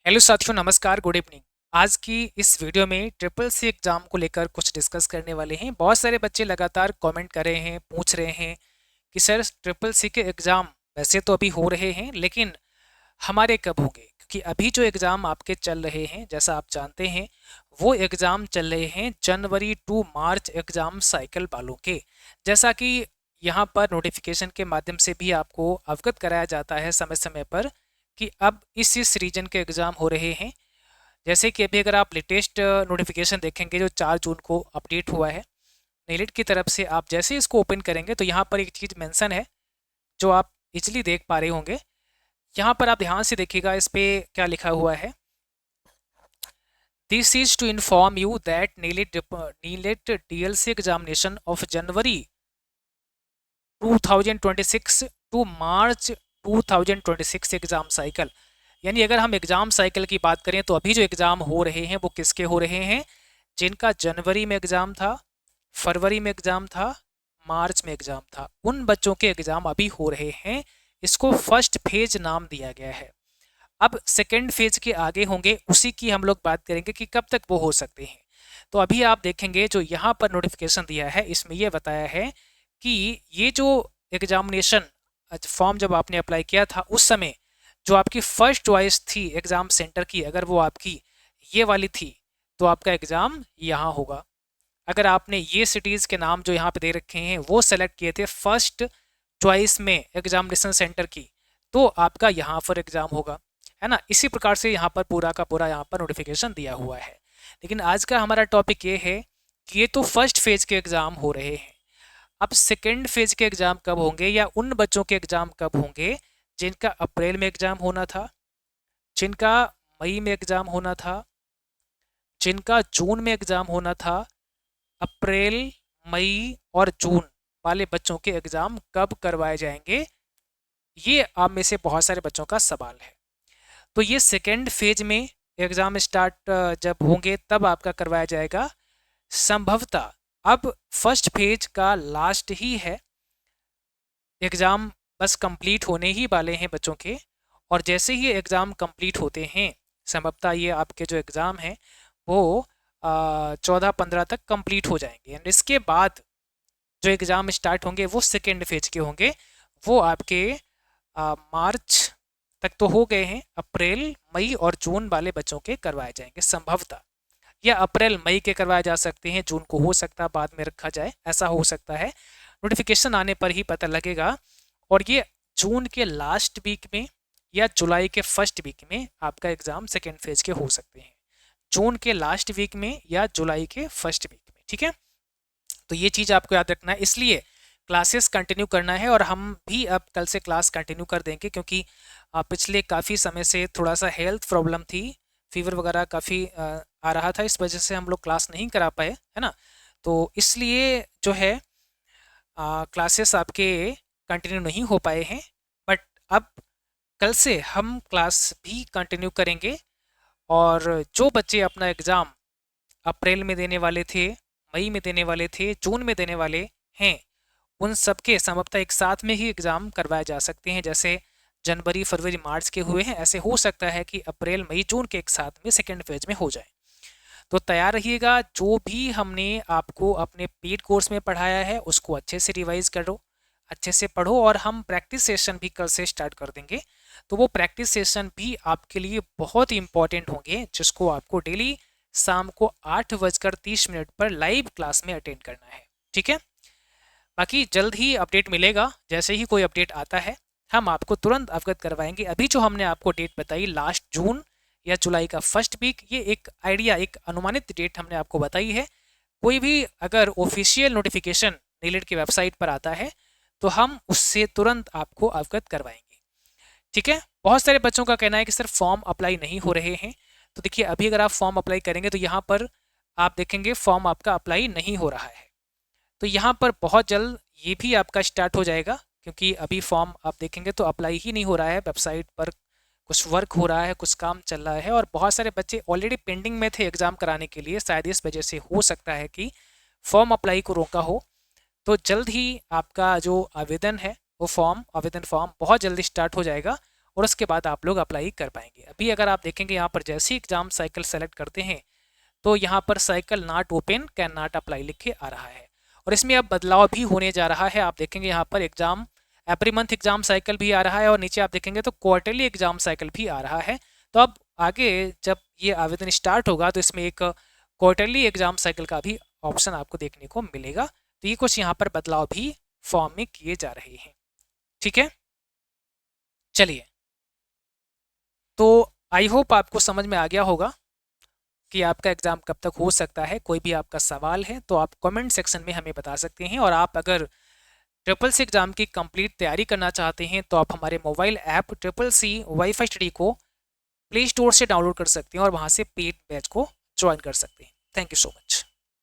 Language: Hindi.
हेलो साथियों, नमस्कार, गुड इवनिंग। आज की इस वीडियो में ट्रिपल सी एग्ज़ाम को लेकर कुछ डिस्कस करने वाले हैं। बहुत सारे बच्चे लगातार कमेंट कर रहे हैं, पूछ रहे हैं कि सर ट्रिपल सी के एग्ज़ाम वैसे तो अभी हो रहे हैं, लेकिन हमारे कब होंगे? क्योंकि अभी जो एग्ज़ाम आपके चल रहे हैं, जैसा आप जानते हैं, वो एग्ज़ाम चल रहे हैं जनवरी टू मार्च एग्ज़ाम साइकिल वालों के। जैसा कि यहाँ पर नोटिफिकेशन के माध्यम से भी आपको अवगत कराया जाता है समय समय पर कि अब इस रीजन के एग्ज़ाम हो रहे हैं। जैसे कि अभी अगर आप लेटेस्ट नोटिफिकेशन देखेंगे जो 4 जून को अपडेट हुआ है नेलिट की तरफ से, आप जैसे इसको ओपन करेंगे तो यहाँ पर एक चीज़ मेंशन है जो आप इजीली देख पा रहे होंगे। यहाँ पर आप ध्यान से देखिएगा, इस पे क्या लिखा हुआ है। This is to inform you that NIELIT DLC examination of January 2026 to March 2026 exam cycle. यानी अगर हम एग्ज़ाम साइकिल की बात करें तो अभी जो एग्ज़ाम हो रहे हैं वो किसके हो रहे हैं? जिनका जनवरी में एग्ज़ाम था, फरवरी में एग्ज़ाम था, मार्च में एग्ज़ाम था, उन बच्चों के एग्ज़ाम अभी हो रहे हैं। इसको फर्स्ट फेज नाम दिया गया है। अब सेकेंड फेज के आगे होंगे, उसी की हम लोग बात करेंगे कि कब तक वो हो सकते हैं। तो अभी आप देखेंगे जो यहाँ पर नोटिफिकेशन दिया है, इसमें ये बताया है कि ये जो एग्जामिनेशन फॉर्म जब आपने अप्लाई किया था उस समय जो आपकी फर्स्ट चॉइस थी एग्ज़ाम सेंटर की, अगर वो आपकी ये वाली थी तो आपका एग्ज़ाम यहाँ होगा। अगर आपने ये सिटीज़ के नाम जो यहाँ पे दे रखे हैं वो सेलेक्ट किए थे फर्स्ट चॉइस में एग्जामिनेशन सेंटर की, तो आपका यहाँ पर एग्ज़ाम होगा, है ना। इसी प्रकार से यहाँ पर पूरा का पूरा यहाँ पर नोटिफिकेशन दिया हुआ है। लेकिन आज का हमारा टॉपिक ये है कि ये तो फर्स्ट फेज के एग्ज़ाम हो रहे हैं। अब सेकेंड फेज के एग्ज़ाम कब होंगे, या उन बच्चों के एग्ज़ाम कब होंगे जिनका अप्रैल में एग्ज़ाम होना था, जिनका मई में एग्ज़ाम होना था, जिनका जून में एग्ज़ाम होना था। अप्रैल, मई और जून वाले बच्चों के एग्ज़ाम कब करवाए जाएंगे, ये आप में से बहुत सारे बच्चों का सवाल है। तो ये सेकेंड फेज में एग्ज़ाम स्टार्ट जब होंगे तब आपका करवाया जाएगा संभवतः। अब फर्स्ट फेज का लास्ट ही है, एग्ज़ाम बस कंप्लीट होने ही वाले हैं बच्चों के, और जैसे ही एग्ज़ाम कंप्लीट होते हैं संभवतः ये आपके जो एग्ज़ाम हैं वो 14-15 तक कंप्लीट हो जाएंगे। एंड इसके बाद जो एग्ज़ाम स्टार्ट होंगे वो सेकेंड फेज के होंगे। वो आपके मार्च तक तो हो गए हैं, अप्रैल, मई और जून वाले बच्चों के करवाए जाएंगे संभवतः। या अप्रैल मई के करवाए जा सकते हैं, जून को हो सकता है बाद में रखा जाए, ऐसा हो सकता है। नोटिफिकेशन आने पर ही पता लगेगा। और ये जून के लास्ट वीक में या जुलाई के फर्स्ट वीक में आपका एग्ज़ाम सेकेंड फेज के हो सकते हैं, जून के लास्ट वीक में या जुलाई के फर्स्ट वीक में। ठीक है, तो ये चीज़ आपको याद रखना है। इसलिए क्लासेस कंटिन्यू करना है, और हम भी अब कल से क्लास कंटिन्यू कर देंगे, क्योंकि पिछले काफ़ी समय से थोड़ा सा हेल्थ प्रॉब्लम थी, फीवर वगैरह काफ़ी आ रहा था, इस वजह से हम लोग क्लास नहीं करा पाए, है ना। तो इसलिए जो है क्लासेस आपके कंटिन्यू नहीं हो पाए हैं। बट अब कल से हम क्लास भी कंटिन्यू करेंगे, और जो बच्चे अपना एग्ज़ाम अप्रैल में देने वाले थे, मई में देने वाले थे, जून में देने वाले हैं, उन सब के संभवतः एक साथ में ही एग्ज़ाम करवाए जा सकते हैं। जैसे जनवरी, फरवरी, मार्च के हुए हैं, ऐसे हो सकता है कि अप्रैल, मई, जून के एक साथ में सेकेंड फेज में हो जाए। तो तैयार रहिएगा। जो भी हमने आपको अपने पेड कोर्स में पढ़ाया है उसको अच्छे से रिवाइज करो, अच्छे से पढ़ो, और हम प्रैक्टिस सेशन भी कल से स्टार्ट कर देंगे। तो वो प्रैक्टिस सेशन भी आपके लिए बहुत ही इंपॉर्टेंट होंगे, जिसको आपको डेली शाम को 8:30 पर लाइव क्लास में अटेंड करना है। ठीक है, बाकी जल्द ही अपडेट मिलेगा। जैसे ही कोई अपडेट आता है हम आपको तुरंत अवगत करवाएंगे। अभी जो हमने आपको डेट बताई लास्ट जून या जुलाई का फर्स्ट वीक, ये एक आइडिया, एक अनुमानित डेट हमने आपको बताई है। कोई भी अगर ऑफिशियल नोटिफिकेशन नीलेट की वेबसाइट पर आता है तो हम उससे तुरंत आपको अवगत करवाएंगे। ठीक है, बहुत सारे बच्चों का कहना है कि सर फॉर्म अप्लाई नहीं हो रहे हैं। तो देखिए, अभी अगर आप फॉर्म अप्लाई करेंगे तो यहाँ पर आप देखेंगे फॉर्म आपका अप्लाई नहीं हो रहा है। तो यहाँ पर बहुत जल्द ये भी आपका स्टार्ट हो जाएगा, क्योंकि अभी फॉर्म आप देखेंगे तो अप्लाई ही नहीं हो रहा है। वेबसाइट पर कुछ वर्क हो रहा है, कुछ काम चल रहा है, और बहुत सारे बच्चे ऑलरेडी पेंडिंग में थे एग्ज़ाम कराने के लिए। शायद इस वजह से हो सकता है कि फॉर्म अप्लाई को रोका हो। तो जल्द ही आपका जो आवेदन है वो आवेदन फॉर्म बहुत जल्दी स्टार्ट हो जाएगा, और उसके बाद आप लोग अप्लाई कर पाएंगे। अभी अगर आप देखेंगे यहाँ पर जैसे ही एग्जाम साइकिल सेलेक्ट करते हैं तो यहाँ पर cycle not open can not apply लिख के आ रहा है, और इसमें अब बदलाव भी होने जा रहा है। आप देखेंगे यहाँ पर exam every month exam cycle भी आ रहा है, और नीचे आप देखेंगे तो क्वार्टरली एग्जाम साइकिल भी आ रहा है। तो अब आगे जब ये आवेदन स्टार्ट होगा तो इसमें एक क्वार्टरली एग्जाम साइकिल का भी ऑप्शन आपको देखने को मिलेगा। तो ये कुछ यहाँ पर बदलाव भी फॉर्म में किए जा रहे हैं। ठीक है, चलिए, तो आई होप आपको समझ में आ गया होगा कि आपका एग्ज़ाम कब तक हो सकता है। कोई भी आपका सवाल है तो आप कमेंट सेक्शन में हमें बता सकते हैं, और आप अगर ट्रिपल सी एग्ज़ाम की कंप्लीट तैयारी करना चाहते हैं तो आप हमारे mobile app triple C wifi study को प्ले स्टोर से डाउनलोड कर सकते हैं और वहाँ से पेड बैच को ज्वाइन कर सकते हैं। Thank you so much.